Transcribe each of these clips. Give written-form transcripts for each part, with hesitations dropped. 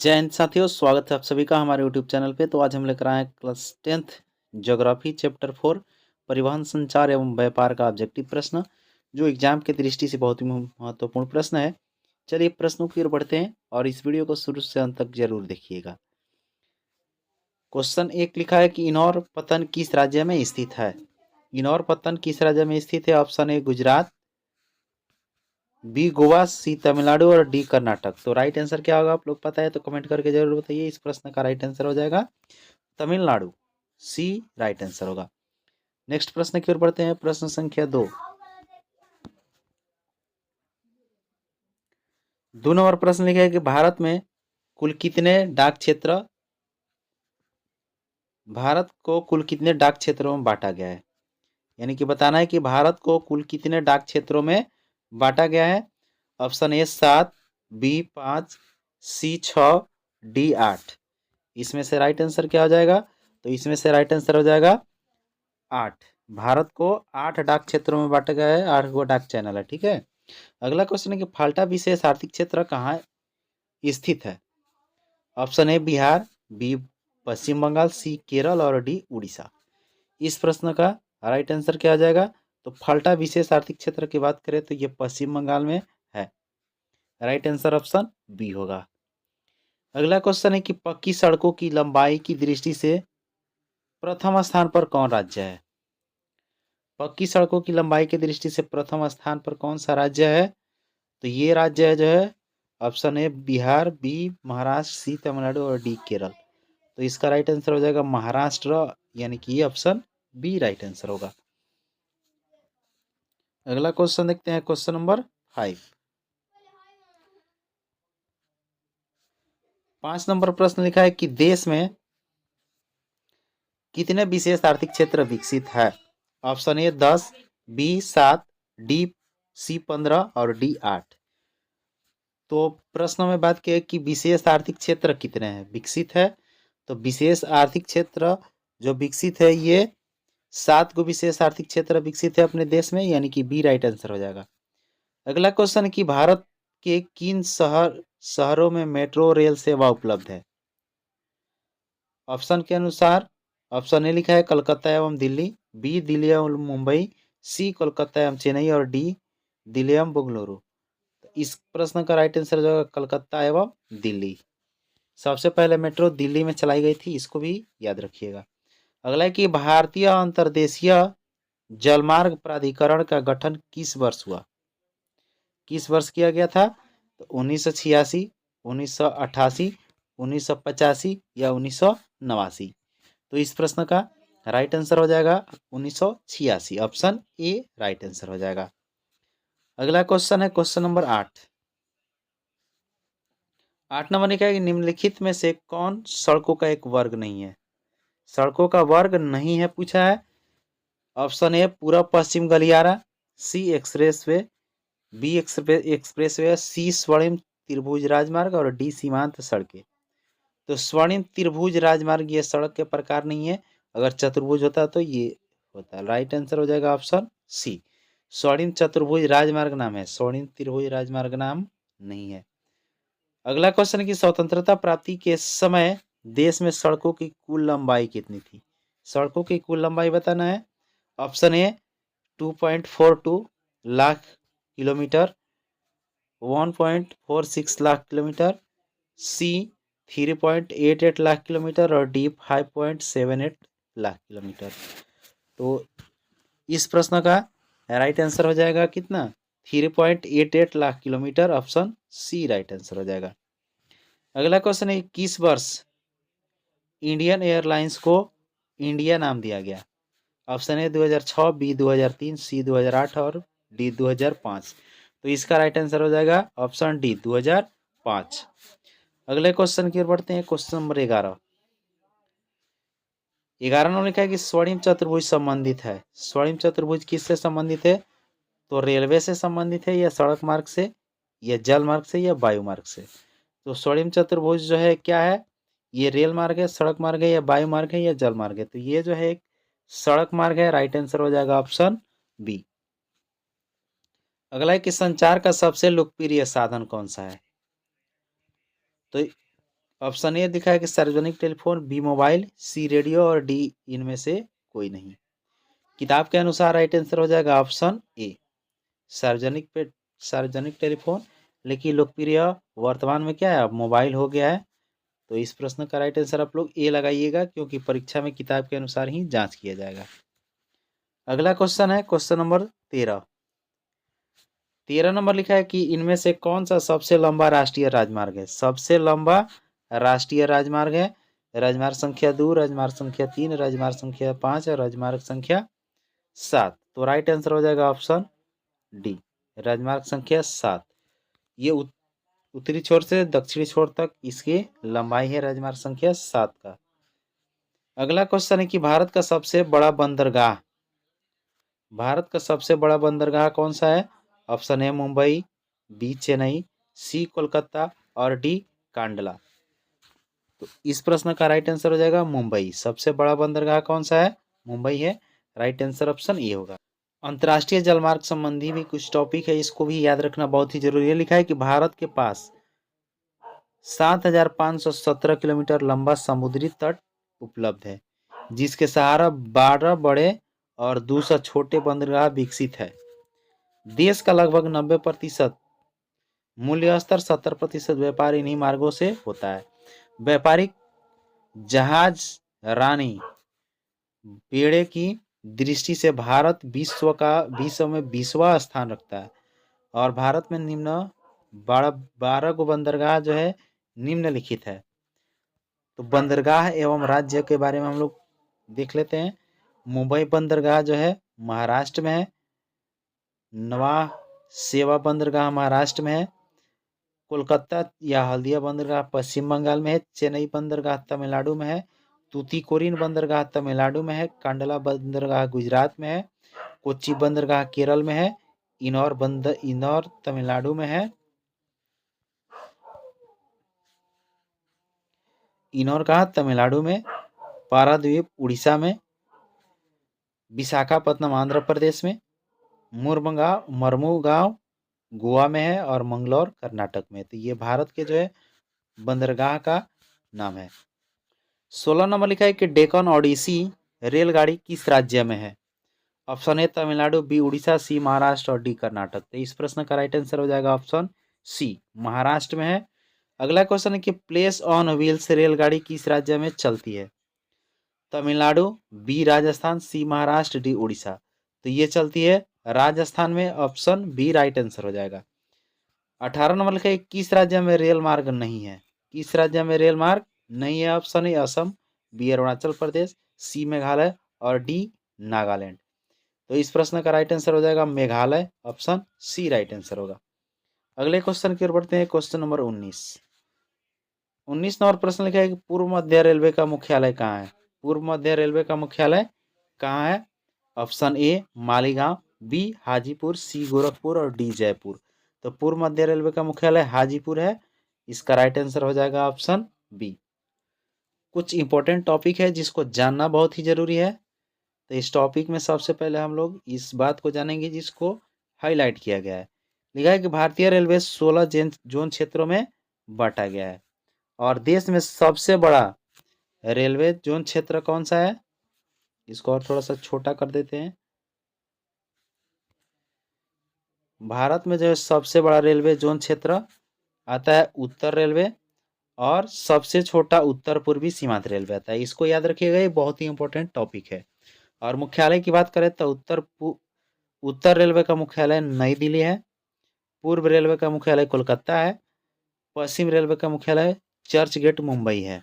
जय हिंद साथियों, स्वागत है आप सभी का हमारे यूट्यूब चैनल पे। तो आज हम लेकर आए हैं क्लास 10th ज्योग्राफी चैप्टर 4 परिवहन संचार एवं व्यापार का ऑब्जेक्टिव प्रश्न, जो एग्जाम की दृष्टि से बहुत ही महत्वपूर्ण प्रश्न है। चलिए प्रश्नों की ओर बढ़ते हैं और इस वीडियो को शुरू से अंत तक जरूर देखिएगा। क्वेश्चन 1 लिखा है कि इनौर पत्तन किस राज्य में स्थित है। इनौर पत्तन किस राज्य में स्थित है? Option A Gujarat, B Goa, C Tamil Nadu और डी कर्नाटक। तो राइट आंसर क्या होगा आप लोग पता है तो कमेंट करके जरूर बताइए। इस प्रश्न का राइट आंसर हो जाएगा तमिलनाडु, सी राइट आंसर होगा। नेक्स्ट प्रश्न की ओर बढ़ते हैं। प्रश्न संख्या 2। 2 नंबर प्रश्न लिखा है कि भारत में कुल कितने डाक क्षेत्र भारत को कुल कितने डाक क्षेत्रों में बांटा गया है। यानी कि बताना है कि भारत को कुल कितने डाक क्षेत्रों में बांटा गया है। Option A 7, B 5, C 6, D 8। इसमें से राइट आंसर क्या हो जाएगा? तो इसमें से राइट आंसर हो जाएगा 8। भारत को 8 डाक क्षेत्रों में बांटा गया है। 8 गो डाक चैनल है। ठीक है। अगला क्वेश्चन है कि फाल्टा विशेष आर्थिक क्षेत्र कहाँ स्थित है। ऑप्शन ए बिहार, बी पश्चिम बंगाल, सी केरल और डी उड़ीसा। इस प्रश्न का राइट आंसर क्या आ जाएगा? तो फाल्टा विशेष आर्थिक क्षेत्र की बात करें तो ये पश्चिम बंगाल में है। राइट आंसर ऑप्शन बी होगा। अगला क्वेश्चन है कि पक्की सड़कों की लंबाई की दृष्टि से प्रथम स्थान पर कौन राज्य है। पक्की सड़कों की लंबाई की दृष्टि से प्रथम स्थान पर कौन सा राज्य है? तो ये राज्य है जो है option A Bihar, B Maharashtra, C Tamil Nadu और डी केरल। तो इसका राइट आंसर हो जाएगा महाराष्ट्र, यानी कि ये ऑप्शन बी राइट आंसर होगा। अगला क्वेश्चन देखते हैं, क्वेश्चन नंबर 5। 5 नंबर प्रश्न लिखा है कि देश में कितने विशेष आर्थिक क्षेत्र विकसित है। Option A 10, B 7, D C 15 और डी 8। तो प्रश्न में बात की है कि विशेष आर्थिक क्षेत्र कितने हैं विकसित है। तो विशेष आर्थिक क्षेत्र जो विकसित है ये 7 गो विशेष आर्थिक क्षेत्र विकसित है अपने देश में, यानी कि बी राइट आंसर हो जाएगा। अगला क्वेश्चन है कि भारत के किन शहरों में मेट्रो रेल सेवा उपलब्ध है। ऑप्शन के अनुसार ऑप्शन ए लिखा है कलकत्ता एवं दिल्ली, बी दिल्ली एवं मुंबई, सी कोलकाता एवं चेन्नई और डी दिल्ली एवं बेंगलुरु। इस प्रश्न का राइट आंसर जो है कलकत्ता एवं दिल्ली। सबसे पहले मेट्रो दिल्ली में चलाई गई थी, इसको भी याद रखिएगा। अगला है कि भारतीय अंतर्देशीय जलमार्ग प्राधिकरण का गठन किस वर्ष हुआ। किस वर्ष किया गया था? तो 1986, 1988, 1985 या 1989। तो इस प्रश्न का राइट आंसर हो जाएगा 1986। ऑप्शन ए राइट आंसर हो जाएगा। अगला क्वेश्चन है क्वेश्चन नंबर 8। 8 नंबर लिखा है कि निम्नलिखित में से कौन सड़कों का एक वर्ग नहीं है। सड़कों का वर्ग नहीं है पूछा है। ऑप्शन ए पूर्व पश्चिम गलियारा, सी एक्सप्रेसवे, बी एक्सप्रेसवे, सी स्वर्णिम त्रिभुज राजमार्ग और डी सीमांत सड़कें। तो स्वर्णिम त्रिभुज राजमार्ग ये सड़क के प्रकार नहीं है। अगर चतुर्भुज होता तो ये होता। राइट आंसर हो जाएगा ऑप्शन सी। स्वर्णिम चतुर्भुज राजमार्ग नाम है, स्वर्णिम त्रिभुज राजमार्ग नाम नहीं है। अगला क्वेश्चन की स्वतंत्रता प्राप्ति के समय देश में सड़कों की कुल लंबाई कितनी थी। सड़कों की कुल लंबाई बताना है। Option A 2.42 lakh kilometre, 1.46 lakh kilometre, C 3.88 lakh kilometre और डी 5.78 लाख किलोमीटर। तो इस प्रश्न का राइट आंसर हो जाएगा कितना? 3.88 lakh kilometre. Option C right answer हो जाएगा। अगला क्वेश्चन है किस वर्ष इंडियन एयरलाइंस को इंडिया नाम दिया गया। ऑप्शन ए 2006, बी 2003, सी 2008 और डी 2005। तो इसका राइट आंसर हो जाएगा ऑप्शन डी 2005। अगले क्वेश्चन की ओर बढ़ते हैं, क्वेश्चन नंबर 11। 11 लिखा है कि स्वर्णिम चतुर्भुज संबंधित है। स्वर्णिम चतुर्भुज किससे संबंधित है? तो रेलवे से संबंधित है, या सड़क मार्ग से, या जल मार्ग से, या वायु मार्ग से। तो स्वर्णिम चतुर्भुज जो है क्या है? ये रेल मार्ग है, सड़क मार्ग है, या वायु मार्ग है, या जल मार्ग है। तो ये जो है एक सड़क मार्ग है। राइट आंसर हो जाएगा ऑप्शन बी। अगला है कि संचार का सबसे लोकप्रिय साधन कौन सा है। तो ऑप्शन ए दिखा है कि सार्वजनिक telephone, B mobile, C radio और डी इनमें से कोई नहीं। किताब के अनुसार राइट आंसर हो जाएगा ऑप्शन ए, सार्वजनिक टेलीफोन। लेकिन लोकप्रिय वर्तमान में क्या है, अब मोबाइल हो गया है। तो इस प्रश्न का राइट आंसर आप लोग ए लगाइएगा, क्योंकि परीक्षा में किताब के अनुसार ही जांच किया जाएगा। अगला क्वेश्चन है क्वेश्चन नंबर 13। 13 नंबर लिखा है कि इनमें से कौन सा सबसे लंबा राष्ट्रीय राजमार्ग है। सबसे लंबा राष्ट्रीय राजमार्ग है राजमार्ग संख्या 2, राजमार्ग संख्या 3, राजमार्ग संख्या 5 और राजमार्ग संख्या 7। तो राइट आंसर हो जाएगा ऑप्शन डी, राजमार्ग संख्या 7। ये उत्तरी छोर से दक्षिणी छोर तक इसकी लंबाई है राजमार्ग संख्या 7 का। अगला क्वेश्चन है कि भारत का सबसे बड़ा बंदरगाह, भारत का सबसे बड़ा बंदरगाह कौन सा है। Option A Mumbai, B Chennai, C Kolkata और डी कांडला। तो इस प्रश्न का राइट आंसर हो जाएगा मुंबई। सबसे बड़ा बंदरगाह कौन सा है, मुंबई है। राइट आंसर ऑप्शन ए होगा। अंतर्राष्ट्रीय जलमार्ग संबंधी भी कुछ टॉपिक है, इसको भी याद रखना बहुत ही जरूरी है। लिखा है कि भारत के पास 7,517 किलोमीटर लंबा समुद्री तट उपलब्ध है, जिसके सहारा 12 बड़े और 200 छोटे बंदरगाह विकसित है। देश का लगभग 90% मूल्य स्तर, 70% व्यापार इन्हीं मार्गों से होता है। व्यापारिक जहाज रानी बेड़े की दृष्टि से भारत विश्व में 20वां स्थान रखता है। और भारत में निम्न 12 गो बंदरगाह जो है निम्नलिखित है। तो बंदरगाह एवं राज्य के बारे में हम लोग देख लेते हैं। मुंबई बंदरगाह जो है महाराष्ट्र में है। नवा सेवा बंदरगाह महाराष्ट्र में है। कोलकाता या हल्दिया बंदरगाह पश्चिम बंगाल में है। चेन्नई बंदरगाह तमिलनाडु में है। तूतीकोरिन बंदरगाह तमिलनाडु में है। कांडला बंदरगाह गुजरात में है। कोच्चि बंदरगाह केरल में है। इनौर तमिलनाडु में है। इनौर कहा तमिलनाडु में। पारादीप उड़ीसा में। विशाखापत्तनम आंध्र प्रदेश में। मरमुगांव गोवा में है और मंगलौर कर्नाटक में। तो ये भारत के जो है बंदरगाह का नाम है। 16 नंबर लिखा है कि डेक्कन ओडिसी रेलगाड़ी किस राज्य में है। Option A Tamil Nadu, B Orissa, C Maharashtra और डी कर्नाटक। तो इस प्रश्न का राइट आंसर हो जाएगा ऑप्शन सी, महाराष्ट्र में है। अगला क्वेश्चन है कि प्लेस ऑन व्हील्स रेलगाड़ी किस राज्य में चलती है। तमिलनाडु, बी राजस्थान, सी महाराष्ट्र, डी उड़ीसा। तो ये चलती है राजस्थान में। ऑप्शन बी राइट आंसर हो जाएगा। 18 नंबर लिखा है किस राज्य में रेल मार्ग नहीं है। किस राज्य में रेल मार्ग नहीं है। Option A Assam, B Arunachal Pradesh, C Meghalaya और डी नागालैंड। तो इस प्रश्न का राइट आंसर हो जाएगा Meghalaya. Option C right answer होगा। अगले क्वेश्चन की ओर बढ़ते हैं। Question number 19। 19 नंबर प्रश्न लिखा है कि पूर्व मध्य रेलवे का मुख्यालय कहाँ है। पूर्व मध्य रेलवे का मुख्यालय कहाँ है। Option A Maligaon, B Hajipur, C Gorakhpur और डी जयपुर। तो पूर्व मध्य रेलवे का मुख्यालय हाजीपुर है। इसका राइट आंसर हो जाएगा ऑप्शन बी। कुछ इंपॉर्टेंट टॉपिक है जिसको जानना बहुत ही जरूरी है। तो इस टॉपिक में सबसे पहले हम लोग इस बात को जानेंगे जिसको हाईलाइट किया गया है। लिखा है कि भारतीय रेलवे 16 जोन क्षेत्रों में बांटा गया है। और देश में सबसे बड़ा रेलवे जोन क्षेत्र कौन सा है। इसको और थोड़ा सा छोटा कर देते हैं। भारत में जो है सबसे बड़ा रेलवे जोन क्षेत्र आता है उत्तर रेलवे, और सबसे छोटा उत्तर पूर्वी सीमांत रेलवे आता है। इसको याद रखिएगा, ये बहुत ही इंपॉर्टेंट टॉपिक है। और मुख्यालय की बात करें तो उत्तर रेलवे का मुख्यालय नई दिल्ली है। पूर्व रेलवे का मुख्यालय कोलकाता है। पश्चिम रेलवे का मुख्यालय चर्च गेट मुंबई है।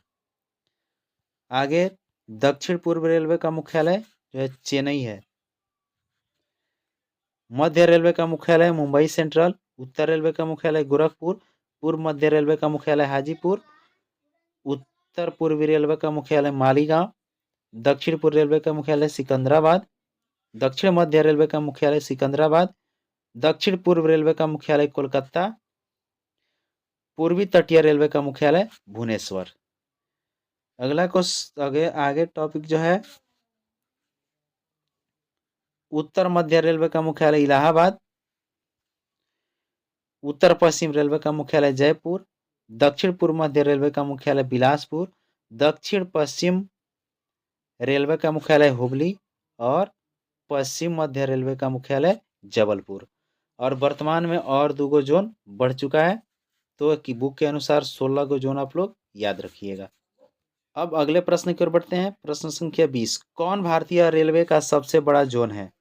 आगे दक्षिण पूर्व रेलवे का मुख्यालय जो है चेन्नई है। मध्य रेलवे का मुख्यालय मुंबई सेंट्रल। उत्तर रेलवे का मुख्यालय गोरखपुर। पूर्व मध्य रेलवे का मुख्यालय हाजीपुर। उत्तर पूर्वी रेलवे का मुख्यालय मालीगांव। दक्षिण पूर्व रेलवे का मुख्यालय सिकंदराबाद। दक्षिण मध्य रेलवे का मुख्यालय सिकंदराबाद। दक्षिण पूर्व रेलवे का मुख्यालय कोलकाता। पूर्वी तटीय रेलवे का मुख्यालय भुवनेश्वर। अगला आगे टॉपिक जो है उत्तर मध्य रेलवे का मुख्यालय इलाहाबाद। उत्तर पश्चिम रेलवे का मुख्यालय जयपुर। दक्षिण पूर्व मध्य रेलवे का मुख्यालय बिलासपुर, दक्षिण पश्चिम रेलवे का मुख्यालय हुबली और पश्चिम मध्य रेलवे का मुख्यालय जबलपुर। और वर्तमान में और 2 गो जोन बढ़ चुका है, तो की बुक के अनुसार 16 गो जोन आप लोग याद रखिएगा। अब अगले प्रश्न की ओर बढ़ते हैं। प्रश्न संख्या 20, कौन भारतीय रेलवे का सबसे बड़ा जोन है?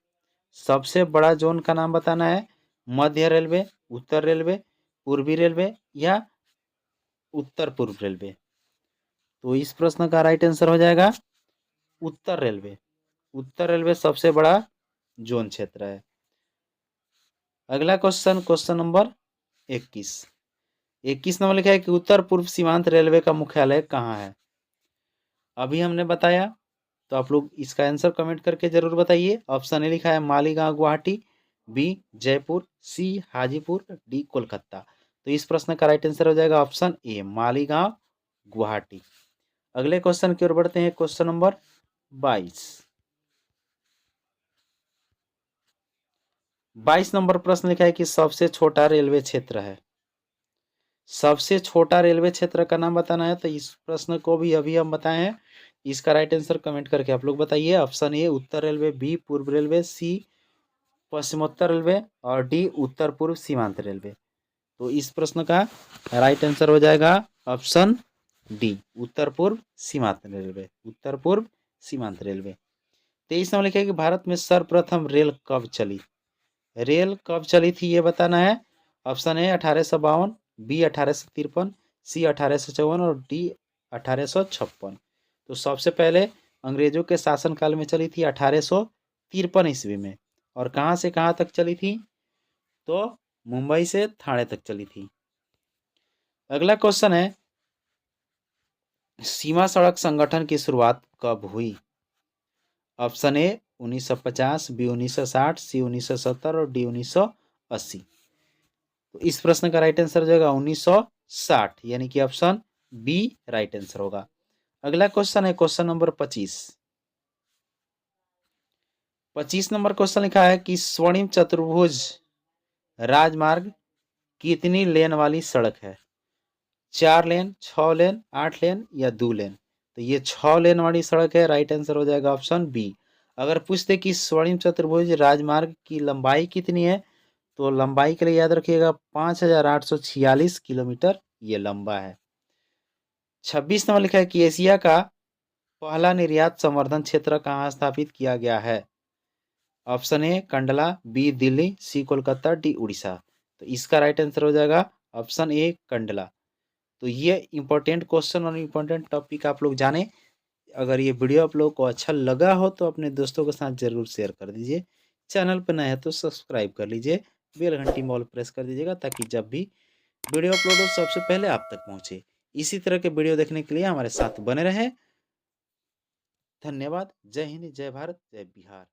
सबसे बड़ा जोन का नाम बताना है। मध्य रेलवे, उत्तर रेलवे, पूर्वी रेलवे या उत्तर पूर्व रेलवे। तो इस प्रश्न का राइट आंसर हो जाएगा उत्तर रेलवे। उत्तर रेलवे सबसे बड़ा जोन क्षेत्र है। अगला क्वेश्चन, क्वेश्चन नंबर 21। 21 नंबर लिखा है कि उत्तर पूर्व सीमांत रेलवे का मुख्यालय कहाँ है? अभी हमने बताया, तो आप लोग इसका आंसर कमेंट करके जरूर बताइए। ऑप्शन ए लिखा है मालीगांव गुवाहाटी, बी जयपुर, सी हाजीपुर, डी कोलकाता। तो इस प्रश्न का राइट आंसर हो जाएगा ऑप्शन ए मालीगांव गुवाहाटी। अगले क्वेश्चन की ओर बढ़ते हैं। Question number 22। 22 नंबर प्रश्न लिखा है कि सबसे छोटा रेलवे क्षेत्र है। सबसे छोटा रेलवे क्षेत्र का नाम बताना है। तो इस प्रश्न को भी अभी हम बताए हैं। इसका राइट आंसर कमेंट करके आप लोग बताइए। ऑप्शन ए उत्तर रेलवे, बी पूर्व रेलवे, सी पश्चिमोत्तर रेलवे और डी उत्तर पूर्व सीमांत रेलवे। तो इस प्रश्न का राइट आंसर हो जाएगा ऑप्शन डी उत्तर पूर्व सीमांत रेलवे। उत्तर पूर्व सीमांत रेलवे। 23 नंबर लिखा है कि भारत में सर्वप्रथम रेल कब चली? रेल कब चली थी ये बताना है। ऑप्शन ए 1852, बी 1853, सी 1854 और डी 1856। तो सबसे पहले अंग्रेजों के शासनकाल में चली थी 1853 ईस्वी में। और कहाँ से कहाँ तक चली थी? तो मुंबई से ठाणे तक चली थी। अगला क्वेश्चन है, सीमा सड़क संगठन की शुरुआत कब हुई? ऑप्शन ए 1950, बी 1960, सी 1970 और डी 1980। तो इस प्रश्न का राइट आंसर हो जाएगा 1960, यानी कि ऑप्शन बी राइट आंसर होगा। अगला क्वेश्चन है क्वेश्चन नंबर 25। 25 नंबर क्वेश्चन लिखा है कि स्वर्णिम चतुर्भुज राजमार्ग कितनी लेन वाली सड़क है? 4 लेन, 6 लेन, 8 लेन या 2 लेन? तो ये 6 लेन वाली सड़क है। राइट आंसर हो जाएगा ऑप्शन बी। अगर पूछते कि स्वर्णिम चतुर्भुज राजमार्ग की लंबाई कितनी है, तो लंबाई के लिए याद रखिएगा 5846 किलोमीटर ये लंबा है। 26 नंबर लिखा है कि एशिया का पहला निर्यात संवर्धन क्षेत्र कहाँ स्थापित किया गया है? Option A Kandla, B Delhi, C Kolkata, D Orissa. तो इसका राइट आंसर हो जाएगा ऑप्शन ए कंडला। तो ये इंपॉर्टेंट क्वेश्चन और इंपॉर्टेंट टॉपिक आप लोग जाने। अगर ये वीडियो आप लोगों को अच्छा लगा हो तो अपने दोस्तों के साथ जरूर शेयर कर दीजिए। चैनल पर नए हैं तो सब्सक्राइब कर लीजिए, बेल घंटी मॉल प्रेस कर दीजिएगा ताकि जब भी वीडियो अपलोड हो सबसे पहले आप तक पहुंचे। इसी तरह के वीडियो देखने के लिए हमारे साथ बने रहें। धन्यवाद। जय हिंद, जय भारत, जय बिहार।